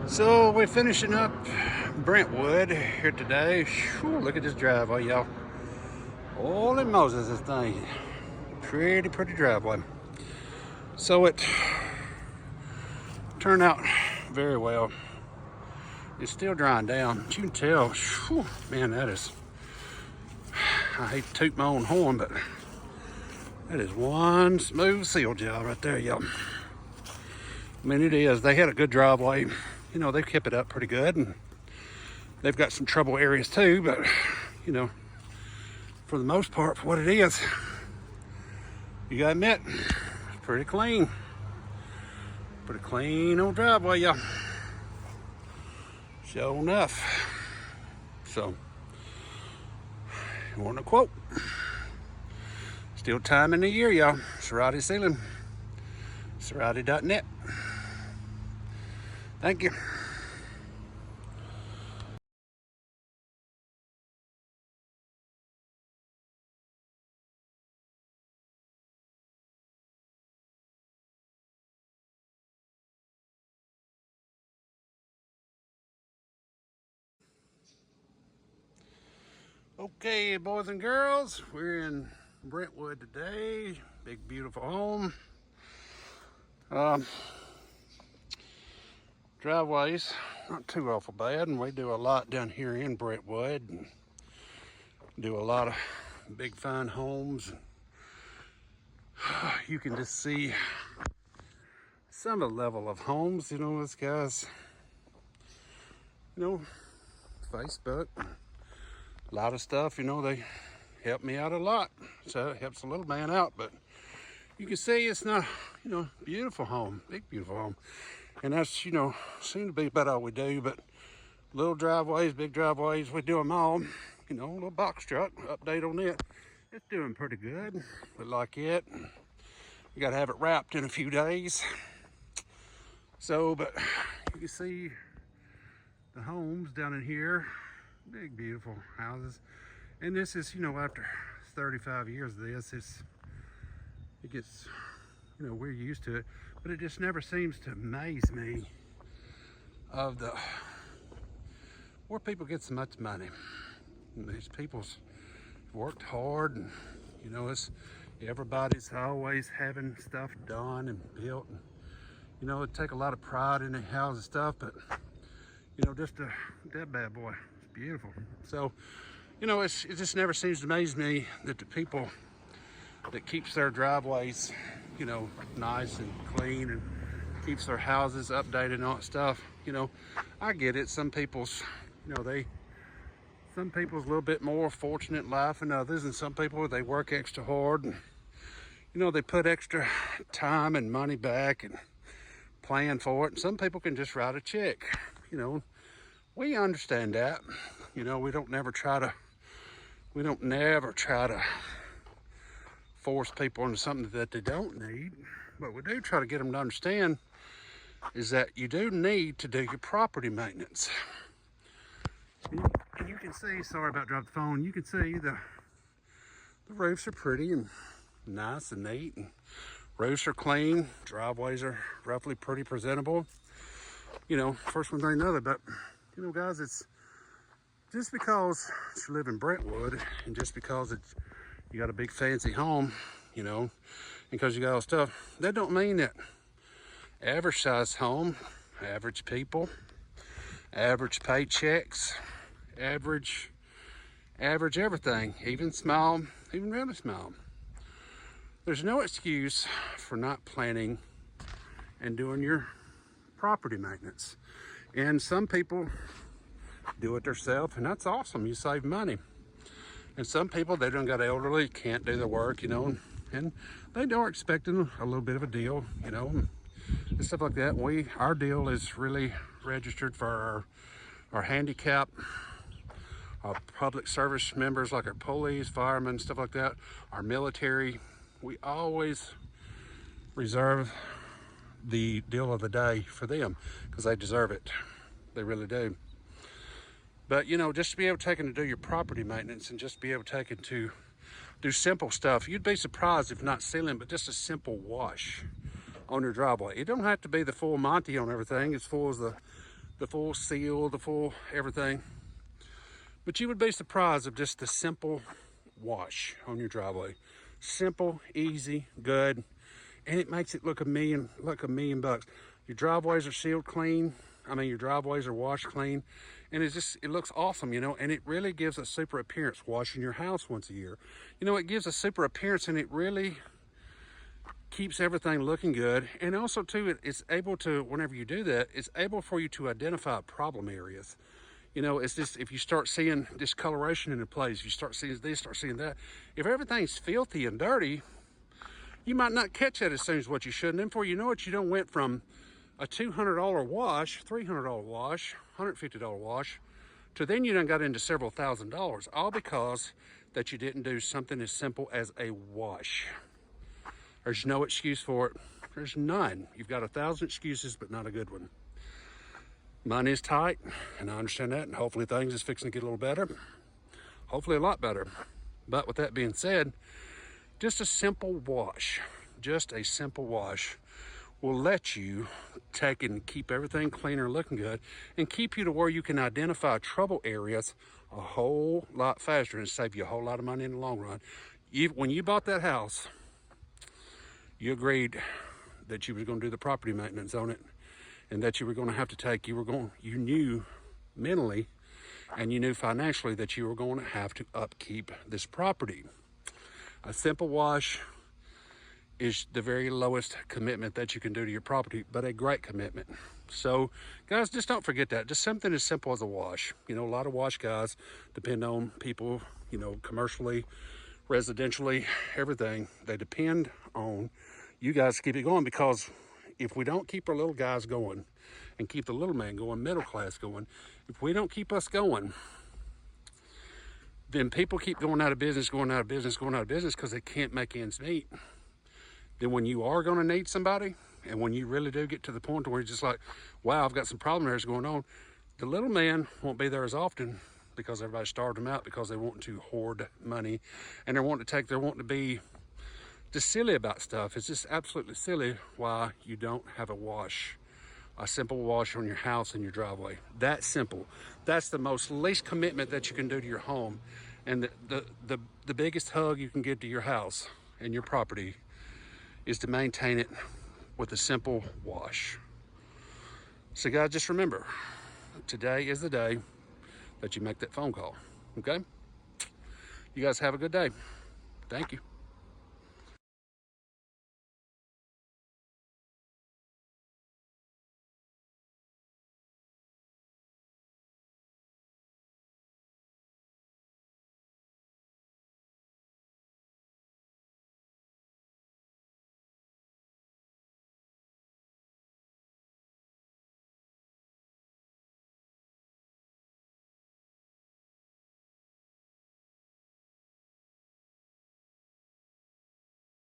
So we're finishing up Brentwood here today. Whew, look at this driveway, y'all. Holy Moses, this thing. Pretty driveway. So it turned out very well. It's still drying down, but you can tell, whew, man, that is, I hate to toot my own horn, but that is one smooth seal job right there, y'all. I mean, it is. They had a good driveway. You know, they've kept it up pretty good, and they've got some trouble areas too, but, you know, for the most part, for what it is, you gotta admit, it's pretty clean. Pretty clean old driveway, y'all. Sure enough. So, you want a quote? Still time in the year, y'all. Cerati Ceiling. Cerati.net. Thank you. Okay, boys and girls, we're in Brentwood today. Big, beautiful home. Driveways, not too awful bad, and we do a lot down here in Brentwood, and do a lot of big, fine homes. You can just see some of the level of homes, you know, this guy's, you know, Facebook, a lot of stuff, you know, they help me out a lot, so it helps a little man out, but you can see it's not, you know, beautiful home, big, beautiful home. And that's, you know, seem to be about all we do, but little driveways, big driveways, we do them all. You know, a little box truck, update on it. It's doing pretty good. We like it. We got to have it wrapped in a few days. So, but you can see the homes down in here. Big, beautiful houses. And this is, you know, after 35 years of this, it gets, you know, we're used to it. But it just never seems to amaze me of where people get so much money. And these people's worked hard, and you know, everybody's always having stuff done and built. And, you know, it take a lot of pride in their house and stuff, but you know, that bad boy, it's beautiful. So, you know, it just never seems to amaze me that the people that keeps their driveways, you know, nice and clean, and keeps their houses updated and all that stuff. You know, I get it. Some people's, you know, some people's a little bit more fortunate in life than others, and some people, they work extra hard, and, you know, they put extra time and money back and plan for it. And some people can just write a check, you know. We understand that. You know, we don't never try to force people into something that they don't need, but we do try to get them to understand is that you do need to do your property maintenance. And you can see, sorry about dropping the phone, you can see the roofs are pretty and nice and neat, and roofs are clean, driveways are roughly pretty presentable. You know, first one thing another, but you know, guys, it's just because you live in Brentwood and just because you got a big fancy home, you know, because you got all stuff, that don't mean that average size home, average people, average paychecks, average everything, even small, even really small. There's no excuse for not planning and doing your property maintenance. And some people do it themselves, and that's awesome. You save money. And some people, they don't got elderly, can't do the work, you know, and they are expecting a little bit of a deal, you know, and stuff like that. Our deal is really registered for our handicap, our public service members, like our police, firemen, stuff like that, our military. We always reserve the deal of the day for them because they deserve it. They really do. But, you know, just to be able to do your property maintenance and just be able to do simple stuff, you'd be surprised if not sealing, but just a simple wash on your driveway. It don't have to be the full Monty on everything, as full as the the full seal, the full everything. But you would be surprised of just the simple wash on your driveway. Simple, easy, good, and it makes it look a million bucks. Your driveways are sealed clean. I mean, your driveways are washed clean, and it looks awesome, you know, and it really gives a super appearance. Washing your house once a year, you know, it gives a super appearance, and it really keeps everything looking good. And also too, it's able to, whenever you do that, it's able for you to identify problem areas. You know, it's just, if you start seeing discoloration in a place, you start seeing this, start seeing that. If everything's filthy and dirty, you might not catch that as soon as what you should. And then before you know it, you don't went from a $200 wash, $300 wash, $150 wash, to then you done got into several $1,000s, all because that you didn't do something as simple as a wash. There's no excuse for it. There's none. You've got 1,000 excuses, but not a good one. Money is tight, and I understand that, and hopefully things is fixing to get a little better. Hopefully a lot better. But with that being said, just a simple wash, will let you take and keep everything cleaner, looking good, and keep you to where you can identify trouble areas a whole lot faster and save you a whole lot of money in the long run. When you bought that house, you agreed that you was going to do the property maintenance on it, and that you were going to have to take, you knew mentally and you knew financially that you were going to have to upkeep this property. A simple wash is the very lowest commitment that you can do to your property, but a great commitment. So guys, just don't forget that. Just something as simple as a wash. You know, a lot of wash guys depend on people, you know, commercially, residentially, everything. They depend on you guys to keep it going, because if we don't keep our little guys going and keep the little man going, middle class going, if we don't keep us going, then people keep going out of business because they can't make ends meet. Then when you are going to need somebody, and when you really do get to the point where you're just like, wow, I've got some problem areas going on, the little man won't be there as often, because everybody starved them out because they want to hoard money, and they're wanting to be just silly about stuff. It's just absolutely silly why you don't have a simple wash on your house and your driveway. That simple. That's the most least commitment that you can do to your home, and the biggest hug you can give to your house and your property is to maintain it with a simple wash. So guys, just remember, today is the day that you make that phone call, okay? You guys have a good day. Thank you.